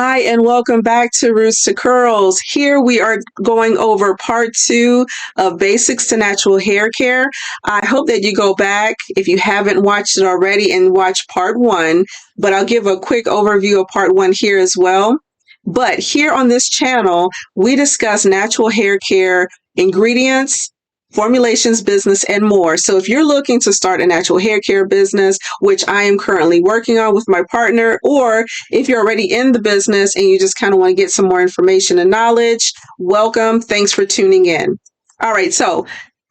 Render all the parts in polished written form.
Hi, and welcome back to Roots to Curls. Here we are going over part two of Basics to Natural Hair Care. I hope that you go back if you haven't watched it already and watch part one, but I'll give a quick overview of part one here as well. But here on this channel, we discuss natural hair care ingredients, formulations, business, and more. So if you're looking to start a natural hair care business, which I am currently working on with my partner, or if you're already in the business and you just kind of want to get some more information and knowledge, welcome. Thanks for tuning in. All right. So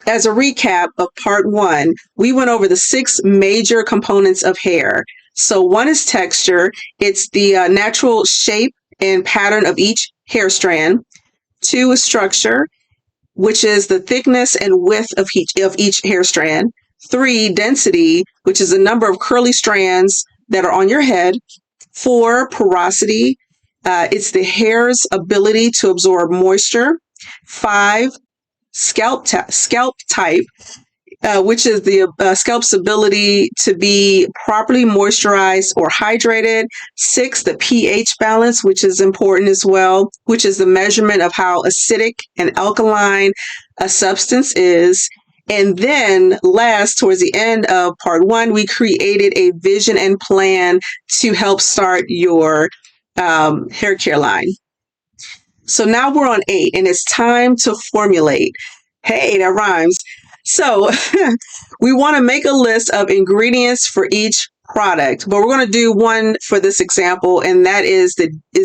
as a recap of part one, we went over the 6 major components of hair. So one is texture. It's the natural shape and pattern of each hair strand. 2 is structure, which is the thickness and width of each hair strand. 3, density, which is the number of curly strands that are on your head. 4, porosity. It's the hair's ability to absorb moisture. 5, scalp type, which is the scalp's ability to be properly moisturized or hydrated. 6, the pH balance, which is important as well, which is the measurement of how acidic and alkaline a substance is. And then last, towards the end of part one, we created a vision and plan to help start your hair care line. So now we're on 8 and it's time to formulate. Hey, that rhymes. So we want to make a list of ingredients for each product, but we're going to do one for this example, and that is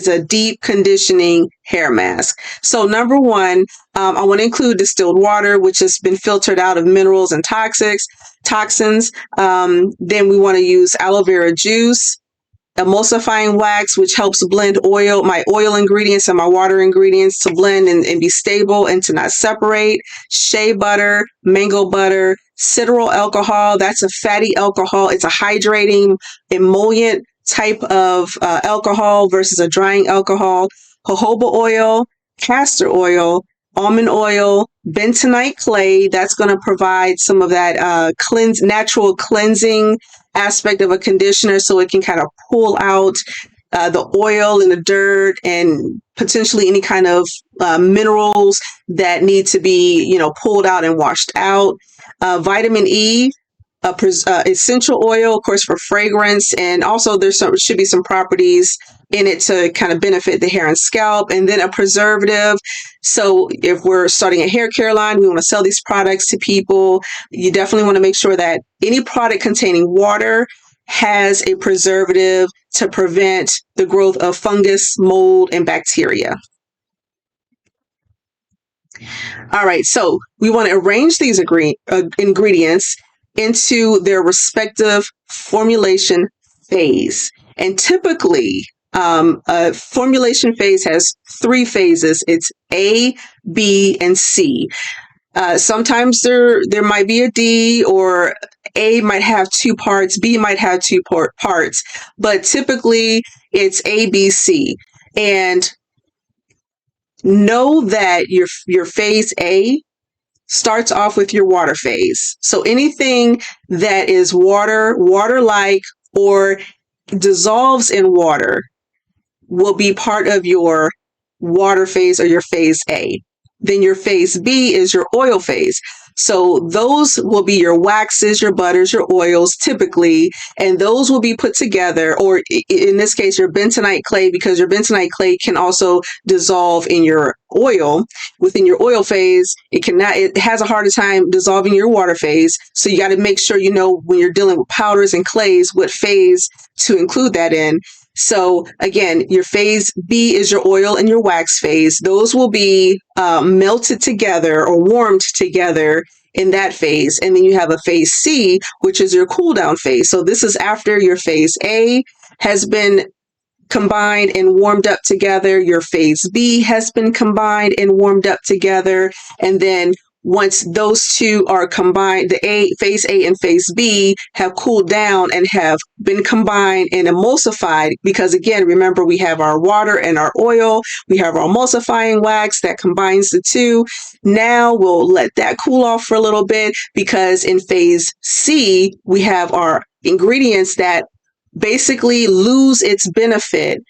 a deep conditioning hair mask. So number one, I want to include distilled water, which has been filtered out of minerals and toxins. Then we want to use aloe vera juice, emulsifying wax, which helps blend my oil ingredients and my water ingredients to blend and be stable and to not separate. Shea butter, mango butter, citral alcohol. That's a fatty alcohol. It's a hydrating emollient type of alcohol versus a drying alcohol. Jojoba oil, castor oil, almond oil, bentonite clay. That's going to provide some of that natural cleansing aspect of a conditioner, so it can kind of pull out the oil and the dirt and potentially any kind of minerals that need to be, pulled out and washed out. Vitamin E, essential oil, of course, for fragrance, and also should be some properties in it to kind of benefit the hair and scalp. And then a preservative. So if we're starting a hair care line, we want to sell these products to people. You definitely want to make sure that any product containing water has a preservative to prevent the growth of fungus, mold, and bacteria. All right, so we want to arrange these ingredients into their respective formulation phase. And typically, a formulation phase has 3 phases. It's A, B, and C. Sometimes there might be a D, or A might have 2 parts, B might have 2 parts, but typically it's A, B, C. And know that your phase A starts off with your water phase. So anything that is water-like, or dissolves in water will be part of your water phase or your phase A. Then your phase B is your oil phase. So those will be your waxes, your butters, your oils typically, and those will be put together, or in this case, your bentonite clay, because your bentonite clay can also dissolve in your oil. Within your oil phase, it has a harder time dissolving your water phase. So you got to make sure when you're dealing with powders and clays, what phase to include that in. So again, your phase B is your oil and your wax phase. Those will be melted together or warmed together in that phase. And then you have a phase C, which is your cool down phase. So this is after your phase A has been combined and warmed up together. Your phase B has been combined and warmed up together. And then once those two are combined, phase A and phase B have cooled down and have been combined and emulsified, because again, remember, we have our water and our oil, we have our emulsifying wax that combines the two. Now we'll let that cool off for a little bit, because in phase C, we have our ingredients that basically lose its benefit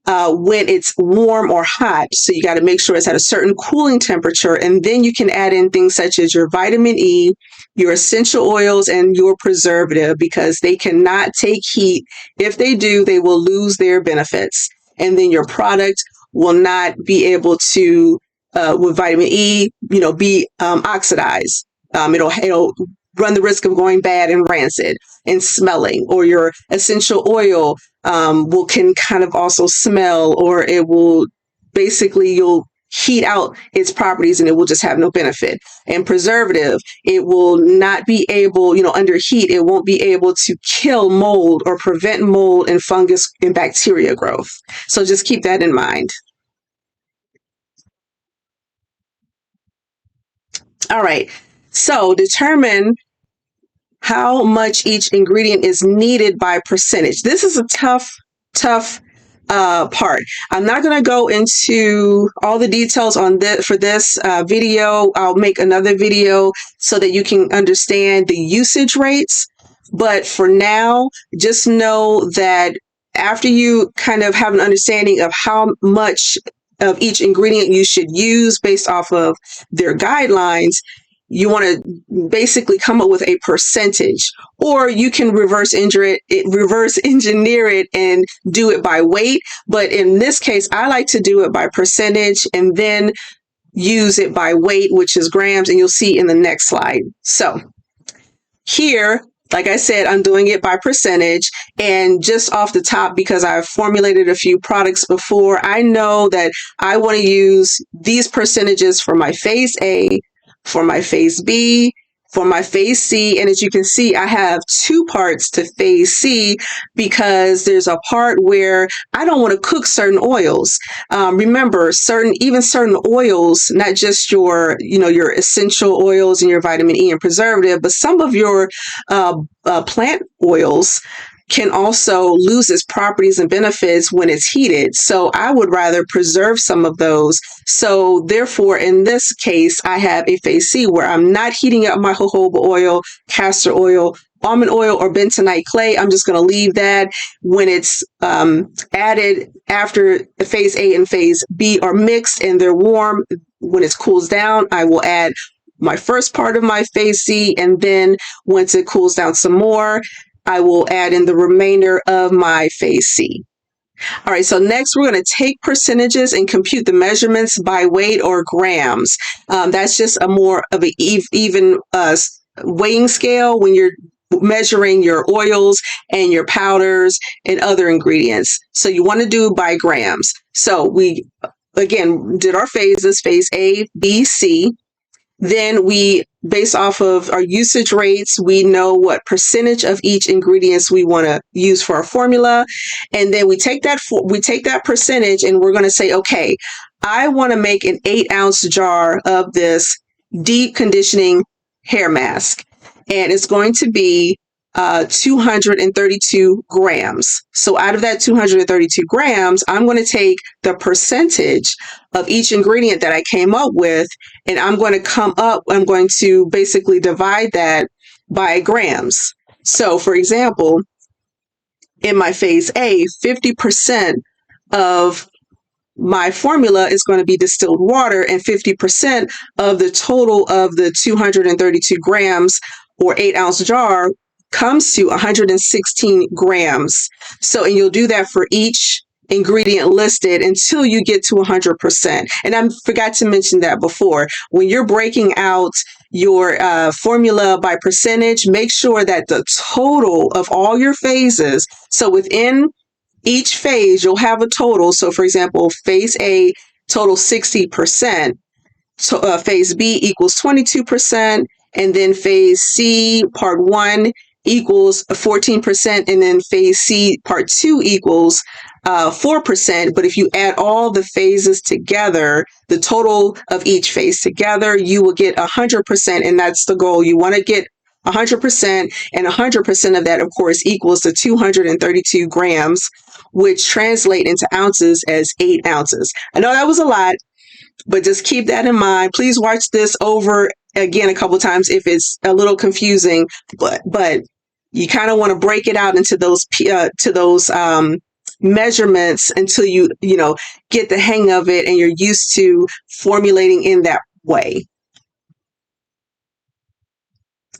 when it's warm or hot. So you got to make sure it's at a certain cooling temperature. And then you can add in things such as your vitamin E, your essential oils, and your preservative, because they cannot take heat. If they do, they will lose their benefits. And then your product will not be able to, with vitamin E, be oxidized. It'll run the risk of going bad and rancid and smelling, or your essential oil can kind of also smell, or it will basically, you'll heat out its properties and it will just have no benefit. And preservative, it will not be able, under heat, it won't be able to kill mold or prevent mold and fungus and bacteria growth. So just keep that in mind. All right. So determine how much each ingredient is needed by percentage. This is a tough part. I'm not going to go into all the details on this for this video. I'll make another video so that you can understand the usage rates. But for now, just know that after you kind of have an understanding of how much of each ingredient you should use based off of their guidelines, you want to basically come up with a percentage, or you can reverse engineer it and do it by weight. But in this case, I like to do it by percentage and then use it by weight, which is grams, and you'll see in the next slide. So here, like I said, I'm doing it by percentage, and just off the top, because I've formulated a few products before, I know that I want to use these percentages for my phase A, for my phase B, for my phase C. And as you can see, I have two parts to phase C, because there's a part where I don't want to cook certain oils. Remember, certain oils, not just your essential oils and your vitamin E and preservative, but some of your plant oils can also lose its properties and benefits when it's heated. So I would rather preserve some of those. So therefore, in this case, I have a phase C where I'm not heating up my jojoba oil, castor oil, almond oil, or bentonite clay. I'm just going to leave that. When it's added after phase A and phase B are mixed and they're warm, when it cools down, I will add my first part of my phase C. And then once it cools down some more, I will add in the remainder of my phase C. All right, so next we're going to take percentages and compute the measurements by weight or grams. That's just a more of an even weighing scale when you're measuring your oils and your powders and other ingredients. So you want to do by grams. So we, again, did our phases, phase A, B, C. Then we, based off of our usage rates, we know what percentage of each ingredients we want to use for our formula. And then we take that percentage and we're going to say, okay, I want to make an 8-ounce jar of this deep conditioning hair mask. And it's going to be 232 grams. So out of that 232 grams, I'm going to take the percentage of each ingredient that I came up with, and I'm going to basically divide that by grams. So for example, in my phase A, 50% of my formula is going to be distilled water, and 50% of the total of the 232 grams or 8-ounce jar comes to 116 grams. So, and you'll do that for each ingredient listed until you get to 100%. And I forgot to mention that before. When you're breaking out your formula by percentage, make sure that the total of all your phases, so within each phase, you'll have a total. So for example, phase A, total 60%. So, phase B equals 22%. And then phase C, part 1, equals 14%. And then phase C, part 2 equals 4%. But if you add all the phases together, the total of each phase together, you will get 100%. And that's the goal. You want to get 100%, and 100% of that, of course, equals to 232 grams, which translate into ounces as 8 ounces. I know that was a lot, but just keep that in mind. Please watch this over again a couple times if it's a little confusing, but you kind of want to break it out into those measurements until you get the hang of it and you're used to formulating in that way.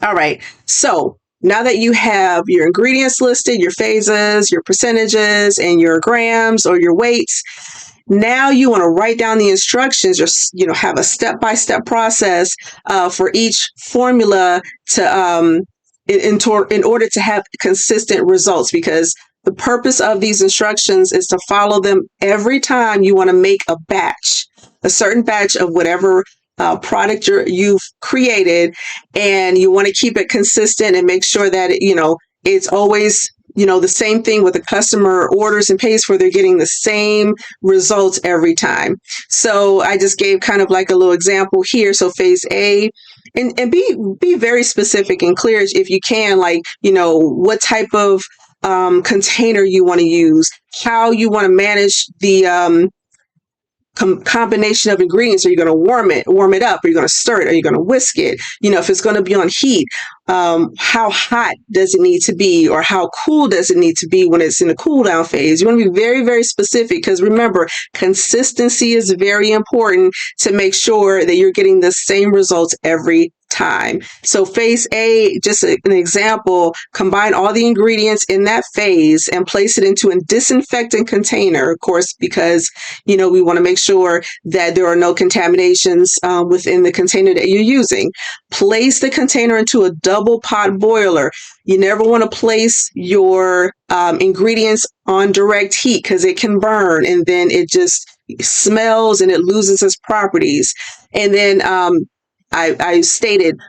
All right. So now that you have your ingredients listed, your phases, your percentages, and your grams or your weights, now you want to write down the instructions, or have a step-by-step process for each formula to in order to have consistent results. Because the purpose of these instructions is to follow them every time you want to make a certain batch of whatever product you've created, and you want to keep it consistent and make sure that it's always the same thing with the customer orders and pays for, they're getting the same results every time. So I just gave kind of like a little example here. So phase A, and be very specific and clear if you can, like, what type of container you want to use, how you want to manage the combination of ingredients. Are you going to warm it up? Are you going to stir it? Are you going to whisk it? If it's going to be on heat, how hot does it need to be, or how cool does it need to be when it's in the cool down phase? You want to be very, very specific, because remember, consistency is very important to make sure that you're getting the same results every time. So phase A, just an example, combine all the ingredients in that phase and place it into a disinfectant container, of course, because we want to make sure that there are no contaminations within the container that you're using. Place the container into a double pot boiler. You never want to place your ingredients on direct heat, because it can burn and then it just smells and it loses its properties. And then I stated,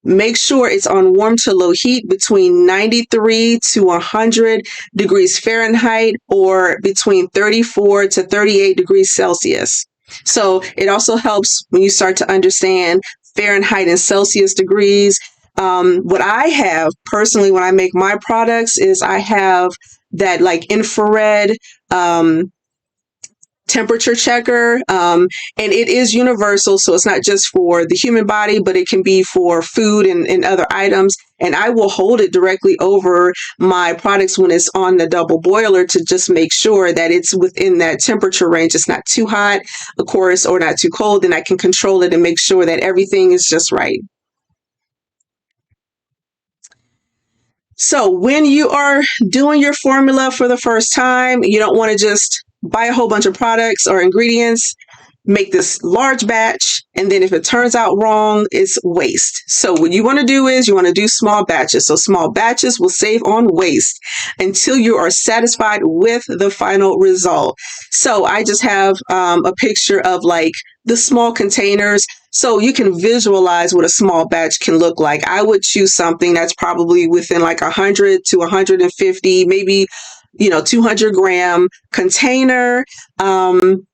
make sure it's on warm to low heat between 93 to 100 degrees Fahrenheit, or between 34 to 38 degrees Celsius. So it also helps when you start to understand Fahrenheit and Celsius degrees. What I have personally when I make my products is I have that like infrared temperature checker, and it is universal, so it's not just for the human body, but it can be for food and other items. And I will hold it directly over my products when it's on the double boiler, to just make sure that it's within that temperature range. It's not too hot, of course, or not too cold, and I can control it and make sure that everything is just right. So when you are doing your formula for the first time, you don't want to just buy a whole bunch of products or ingredients, make this large batch, and then if it turns out wrong, it's waste. So what you want to do is you want to do small batches. So small batches will save on waste until you are satisfied with the final result. So I just have a picture of like the small containers, so you can visualize what a small batch can look like. I would choose something that's probably within like 100 to 150, maybe 200-gram container. Find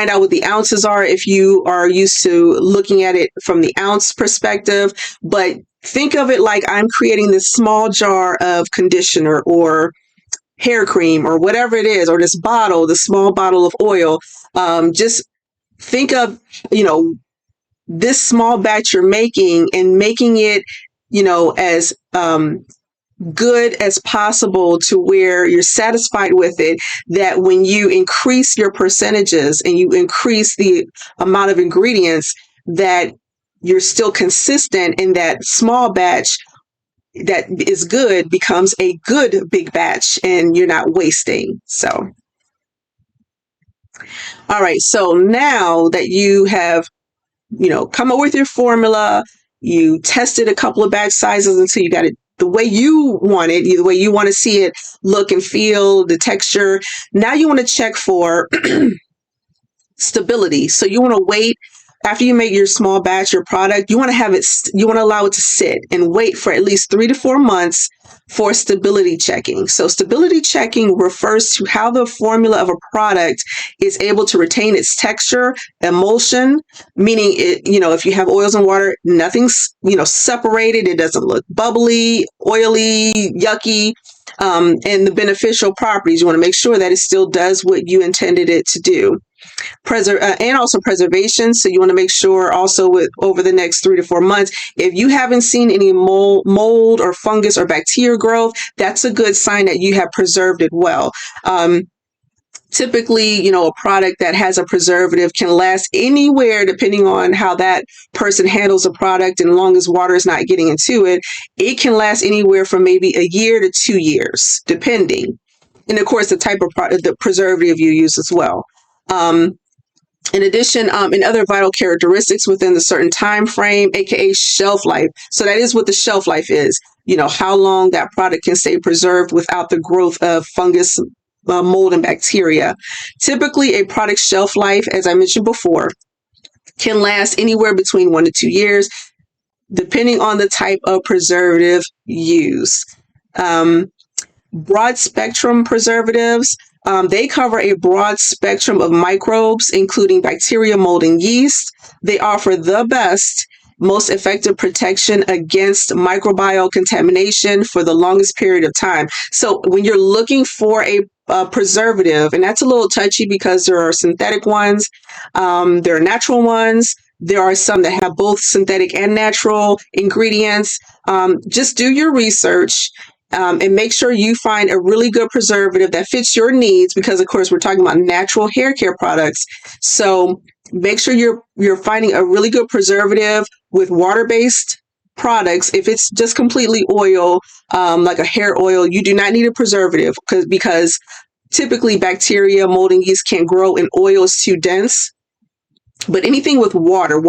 out what the ounces are if you are used to looking at it from the ounce perspective. But think of it like I'm creating this small jar of conditioner or hair cream or whatever it is, or this small bottle of oil. Just think of, this small batch you're making, and making it, as good as possible, to where you're satisfied with it, that when you increase your percentages and you increase the amount of ingredients, that you're still consistent, in that small batch that is good becomes a good big batch and you're not wasting. So, all right. So now that you have, come up with your formula, you tested a couple of batch sizes until you got it the way you want it, the way you want to see it look and feel, the texture. Now you want to check for stability. So you want to wait after you make your small batch, your product, you want to allow it to sit and wait for at least 3 to 4 months for stability checking. So stability checking refers to how the formula of a product is able to retain its texture, emulsion, meaning it, if you have oils and water, nothing's, separated. It doesn't look bubbly, oily, yucky. and the beneficial properties. You want to make sure that it still does what you intended it to do. And also preservation. So you want to make sure also with over the next 3 to 4 months, if you haven't seen any mold or fungus or bacteria growth, that's a good sign that you have preserved it well. Typically, a product that has a preservative can last anywhere, depending on how that person handles a product, and as long as water is not getting into it, it can last anywhere from maybe a year to 2 years, depending. And of course, the type of the preservative you use as well. In addition, and other vital characteristics within the certain time frame, aka shelf life. So that is what the shelf life is. How long that product can stay preserved without the growth of fungus, mold, and bacteria. Typically, a product's shelf life, as I mentioned before, can last anywhere between 1 to 2 years, depending on the type of preservative used. Broad spectrum preservatives. They cover a broad spectrum of microbes, including bacteria, mold, and yeast. They offer the best, most effective protection against microbial contamination for the longest period of time. So when you're looking for a preservative, and that's a little touchy because there are synthetic ones, there are natural ones, there are some that have both synthetic and natural ingredients. Just do your research. And make sure you find a really good preservative that fits your needs, because of course we're talking about natural hair care products. So make sure you're finding a really good preservative with water-based products. If it's just completely oil, like a hair oil, you do not need a preservative because typically bacteria, mold, and yeast can't grow and oil is too dense. But anything with water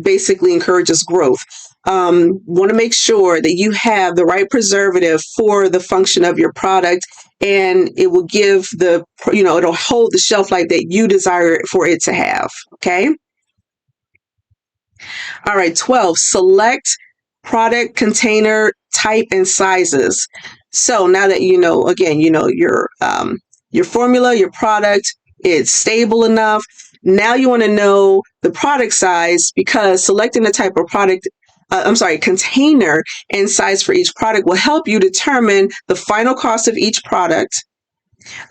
basically encourages growth. Want to make sure that you have the right preservative for the function of your product, and it will give it'll hold the shelf life that you desire for it to have. Okay. All right. 12, select product container type and sizes. So now that your formula, your product, it's stable enough. Now you want to know the product size, because selecting the type of container and size for each product will help you determine the final cost of each product.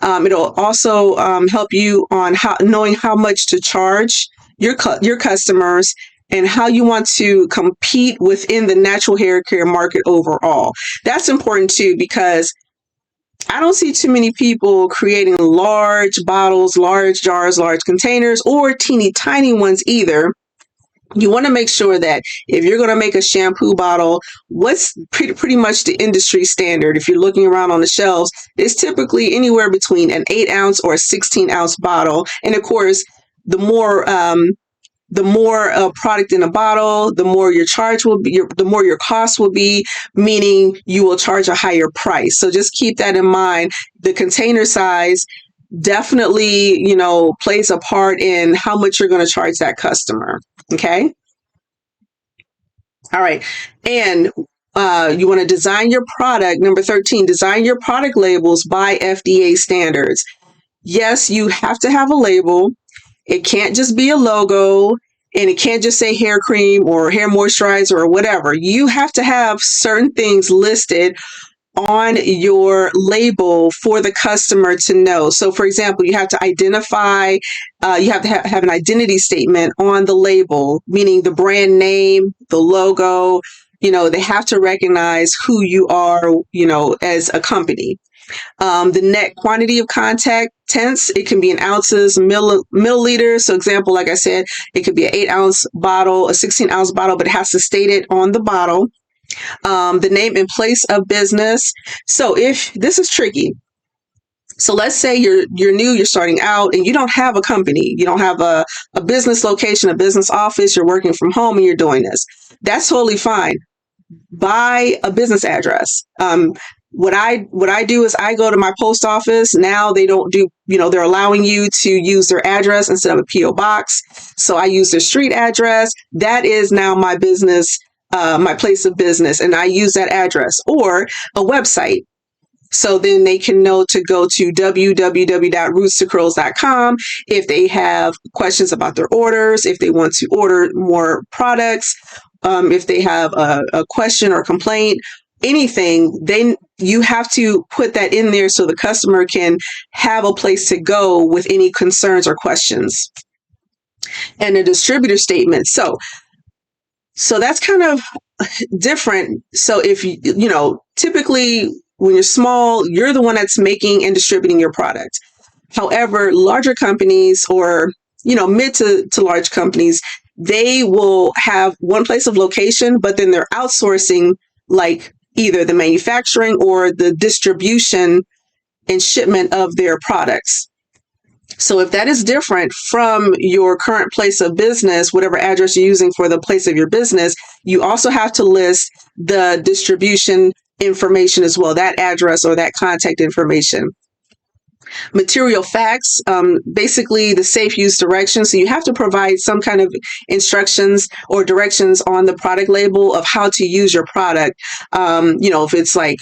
It'll also help you on knowing how much to charge your customers and how you want to compete within the natural hair care market overall. That's important too, because I don't see too many people creating large bottles, large jars, large containers, or teeny tiny ones either. You want to make sure that if you're going to make a shampoo bottle, what's pretty much the industry standard, if you're looking around on the shelves, is typically anywhere between an 8-ounce or a 16-ounce bottle. And of course, the more product in a bottle, the more your charge will be, the more your cost will be, meaning you will charge a higher price. So just keep that in mind. The container size definitely, plays a part in how much you're going to charge that customer. Okay. All right. And you want to design your product. Number 13, design your product labels by FDA standards. Yes, you have to have a label. It can't just be a logo, and it can't just say hair cream or hair moisturizer or whatever. You have to have certain things listed on your label for the customer to know. So for example, you have to identify, you have to have an identity statement on the label, meaning the brand name, the logo, they have to recognize who you are, as a company. The net quantity of contents, it can be in ounces, milliliters. So example, like I said, it could be an 8-ounce bottle, a 16-ounce bottle, but it has to state it on the bottle. The name and place of business. So if this is tricky, so let's say you're new, you're starting out, and you don't have a company, you don't have a business location, a business office, you're working from home and you're doing this. That's totally fine. Buy a business address. What I do is I go to my post office. Now they don't do, they're allowing you to use their address instead of a P.O. box. So I use their street address. That is now my business, my place of business. And I use that address, or a website. So then they can know to go to www.rootstocurls.com if they have questions about their orders, if they want to order more products, if they have a question or complaint, anything, then you have to put that in there so the customer can have a place to go with any concerns or questions. And a distributor statement. So that's kind of different. So if typically when you're small, you're the one that's making and distributing your product. However, larger companies or mid to large companies, they will have one place of location, but then they're outsourcing like either the manufacturing or the distribution and shipment of their products. So if that is different from your current place of business, whatever address you're using for the place of your business, you also have to list the distribution information as well, that address or that contact information. Material facts, basically the safe use directions. So you have to provide some kind of instructions or directions on the product label of how to use your product. If it's like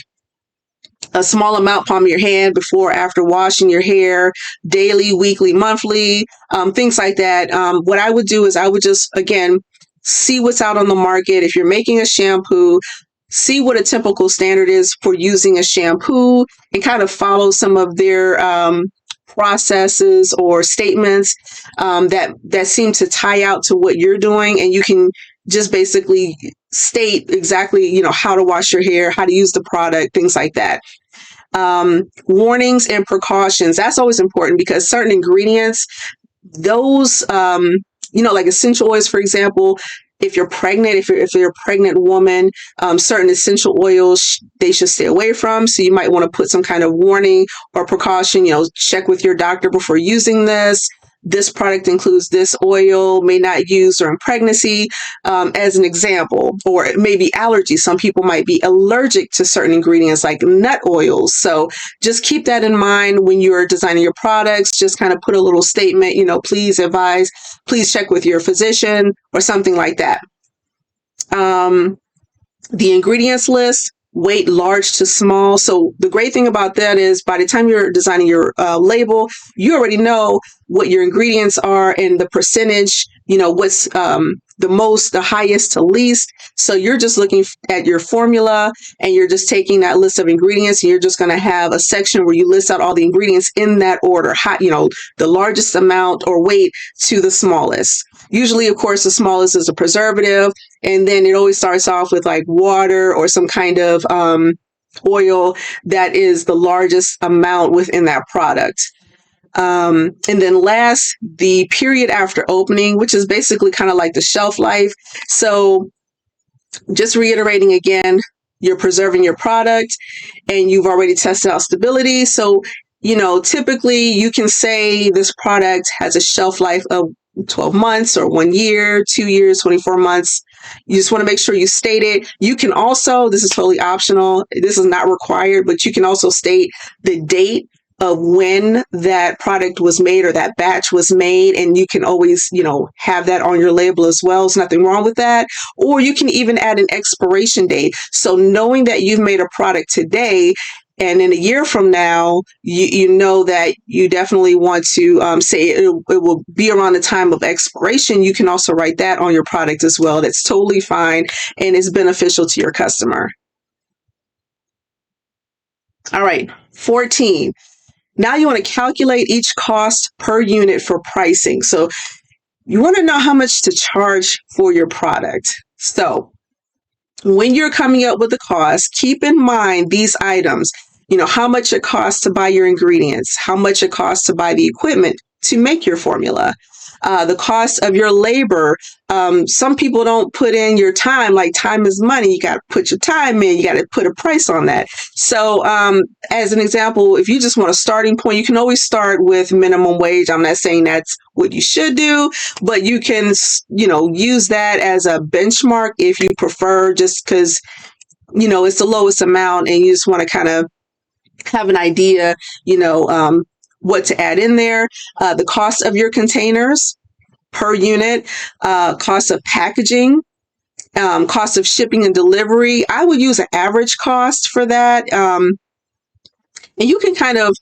a small amount palm of your hand before or after washing your hair, daily, weekly, monthly, things like that. What I would do is I would just, again, see what's out on the market. If you're making a shampoo, see what a typical standard is for using a shampoo and kind of follow some of their processes or statements that seem to tie out to what you're doing. And you can just basically state exactly, how to wash your hair, how to use the product, things like that. Warnings and precautions. That's always important because certain ingredients, those, like essential oils, for example, if you're pregnant, if you're a pregnant woman, certain essential oils they should stay away from. So you might want to put some kind of warning or precaution, check with your doctor before using this. This product includes this oil, may not use during pregnancy, as an example, or maybe allergies. Some people might be allergic to certain ingredients like nut oils. So just keep that in mind when you're designing your products. Just kind of put a little statement, please advise, please check with your physician or something like that. The ingredients list, weight large to small. So the great thing about that is by the time you're designing your label, you already know what your ingredients are and the percentage, what's the highest to least. So you're just looking at your formula and you're just taking that list of ingredients and you're just going to have a section where you list out all the ingredients in that order, the largest amount or weight to the smallest. Usually, of course, the smallest is a preservative. And then it always starts off with like water or some kind of oil that is the largest amount within that product. And then last, the period after opening, which is basically kind of like the shelf life. So just reiterating again, you're preserving your product and you've already tested out stability. So, typically you can say this product has a shelf life of 12 months or 1 year, 2 years, 24 months. You just want to make sure you state it. You can also, this is totally optional, this is not required, but you can also state the date of when that product was made or that batch was made. And you can always, have that on your label as well. There's nothing wrong with that. Or you can even add an expiration date. So knowing that you've made a product today, and in a year from now, you know that you definitely want to say it will be around the time of expiration. You can also write that on your product as well. That's totally fine and is beneficial to your customer. All right, 14. Now you want to calculate each cost per unit for pricing. So you want to know how much to charge for your product. So when you're coming up with the cost, keep in mind these items. How much it costs to buy your ingredients, how much it costs to buy the equipment to make your formula, the cost of your labor. Some people don't put in your time, like time is money. You got to put your time in, you got to put a price on that. So as an example, if you just want a starting point, you can always start with minimum wage. I'm not saying that's what you should do, but you can, use that as a benchmark if you prefer, just because, it's the lowest amount and you just want to kind of have an idea, what to add in there. The cost of your containers per unit, cost of packaging, cost of shipping and delivery. I would use an average cost for that. And you can kind of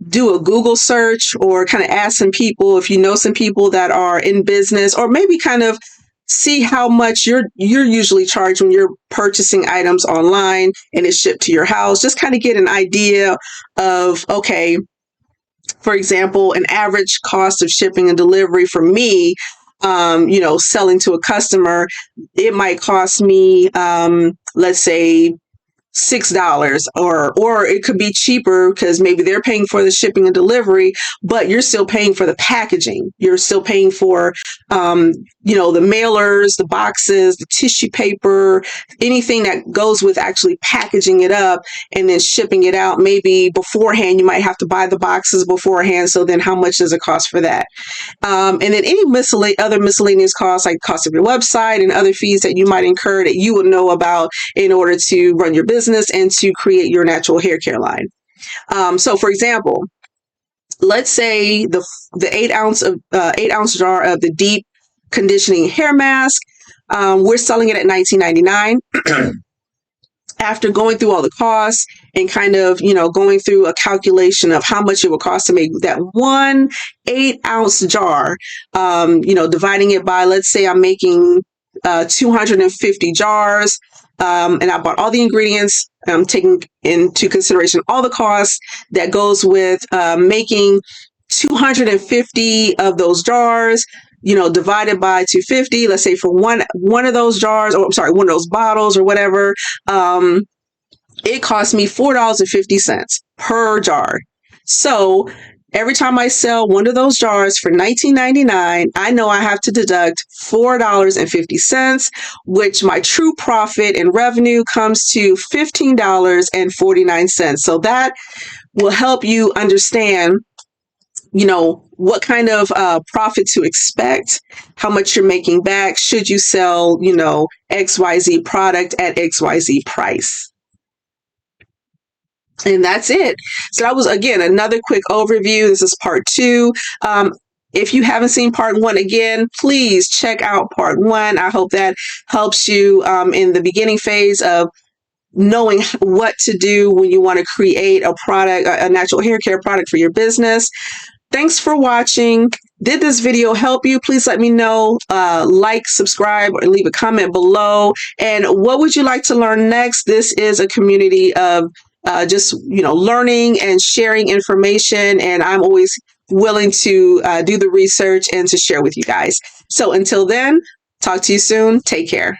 do a Google search or kind of ask some people if you know some people that are in business, or maybe kind of see how much you're usually charged when you're purchasing items online and it's shipped to your house. Just kind of get an idea of, okay, for example, an average cost of shipping and delivery for me, selling to a customer, it might cost me, let's say, $6, or it could be cheaper because maybe they're paying for the shipping and delivery, but you're still paying for the packaging. You're still paying for the mailers, the boxes, the tissue paper, anything that goes with actually packaging it up and then shipping it out. Maybe beforehand you might have to buy the boxes beforehand, so then how much does it cost for that? And then any other miscellaneous costs, like cost of your website and other fees that you might incur that you would know about in order to run your business and to create your natural hair care line. So, for example, let's say the 8 ounce jar of the deep conditioning hair mask, we're selling it at $19.99. After going through all the costs and kind of, going through a calculation of how much it would cost to make that one 8 ounce jar, dividing it by, let's say I'm making 250 jars, and I bought all the ingredients, taking into consideration all the costs that goes with making 250 of those jars, divided by 250, let's say for one of those jars, or I'm sorry, one of those bottles or whatever, it cost me $4.50 per jar. So every time I sell one of those jars for $19.99, I know I have to deduct $4.50, which my true profit and revenue comes to $15.49. So that will help you understand what kind of profit to expect, how much you're making back should you sell, XYZ product at XYZ price. And that's it. So that was, again, another quick overview. This is part 2. If you haven't seen part 1, again, please check out part 1. I hope that helps you in the beginning phase of knowing what to do when you want to create a product, a natural hair care product for your business. Thanks for watching. Did this video help you? Please let me know. Like, subscribe, or leave a comment below. And what would you like to learn next? This is a community of just learning and sharing information, and I'm always willing to do the research and to share with you guys. So until then, talk to you soon. Take care.